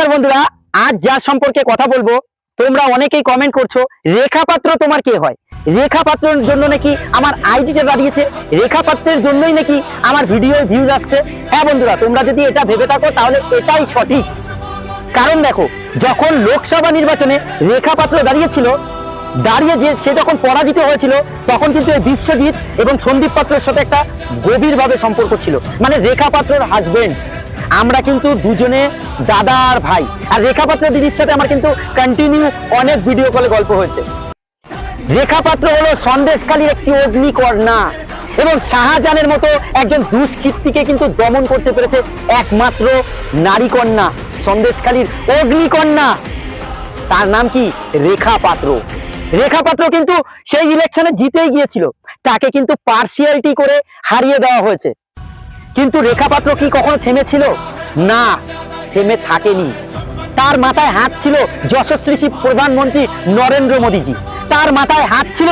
নমস্কার বন্ধুরা, আজ যার সম্পর্কে কথা বলবো তোমরা অনেকেই কমেন্ট করছো রেখা পাত্র তোমার কে হয়। রেখা পাত্রের জন্য নাকি আমার আইডিটা দাঁড়িয়েছে, রেখা পাত্রের জন্যই নাকি আমার ভিডিও ভিউজ আসছে। হ্যাঁ বন্ধুরা, তোমরা যদি এটা ভেবে থাকো তাহলে এটাই সঠিক। কারণ দেখো, যখন লোকসভা নির্বাচনে রেখা পাত্র দাঁড়িয়ে যে সে যখন পরাজিত হয়েছিল তখন কিন্তু এই বিশ্বজিৎ এবং সন্দীপ পাত্রের সাথে একটা গভীরভাবে সম্পর্ক ছিল, মানে রেখা পাত্রের হাজবেন্ড। আমরা কিন্তু দুজনে দাদা আর ভাই। আর রেখা পাত্র দিদির সাথে আমার কিন্তু কন্টিনিউ অনেক ভিডিও কলে গল্প হয়েছে। রেখা পাত্র হলো সন্দেশখালীর একটি অগ্নিকন্যা এবং শাহজাহানের মতো একজন দুষ্কৃতীকে কিন্তু দমন করতে পেরেছে একমাত্র নারী কন্যা, সন্দেশখালীর অগ্নিকন্যা। তার নাম কি? রেখা পাত্র। রেখা পাত্র কিন্তু সেই ইলেকশনে জিতেই গিয়েছিল, তাকে কিন্তু পার্সিয়ালিটি করে হারিয়ে দেওয়া হয়েছে। কিন্তু রেখা পাত্র কি কখনো থেমেছিল? না, থেমে থাকেনি। তার মাথায় হাত ছিল যশস্বী প্রধানমন্ত্রী নরেন্দ্র মোদীজি, তার মাথায় হাত ছিল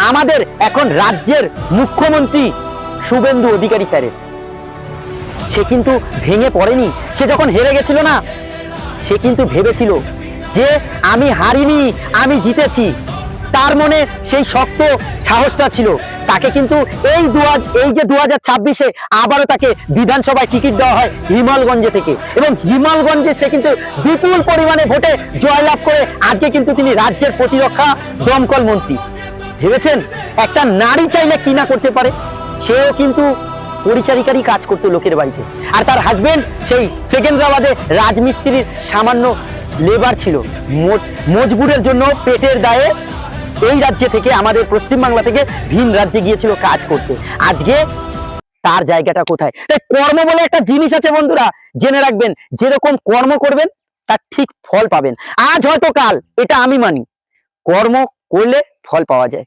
আমাদের এখন রাজ্যের মুখ্যমন্ত্রী শুভেন্দু অধিকারী স্যারের। সে কিন্তু ভেঙে পড়েনি। সে যখন হেরে গেছিল না, সে কিন্তু ভেবেছিল যে আমি হারিনি, আমি জিতেছি। তার মনে সেই শক্ত সাহসটা ছিল। তাকে কিন্তু এই যে 2026-এ আবারও তাকে বিধানসভায় টিকিট দেওয়া হয় হিমালগঞ্জে থেকে, এবং হিমালগঞ্জে সে কিন্তু বিপুল পরিমাণে ভোটে জয়লাভ করে আজকে কিন্তু তিনি রাজ্যের প্রতিরক্ষা দমকল মন্ত্রী। ভেবেছেন একটা নারী চাইলে কি না করতে পারে? সেও কিন্তু পরিচারিকারই কাজ করতো লোকের বাড়িতে, আর তার হাজবেন্ড সেই সেকেন্দ্রাবাদে রাজমিস্ত্রির সামান্য লেবার ছিল। মজবুরের জন্য পেটের দায়ে এই রাজ্য থেকে, আমাদের পশ্চিমবাংলা থেকে ভিন রাজ্যে গিয়েছিল কাজ করতে। আজকে তার জায়গাটা কোথায়? তাই কর্ম বলে একটা জিনিস আছে বন্ধুরা, জেনে রাখবেন, যেরকম কর্ম করবেন তার ঠিক ফল পাবেন। আজ হয়তো কাল, এটা আমি মানি, কর্ম করলে ফল পাওয়া যায়।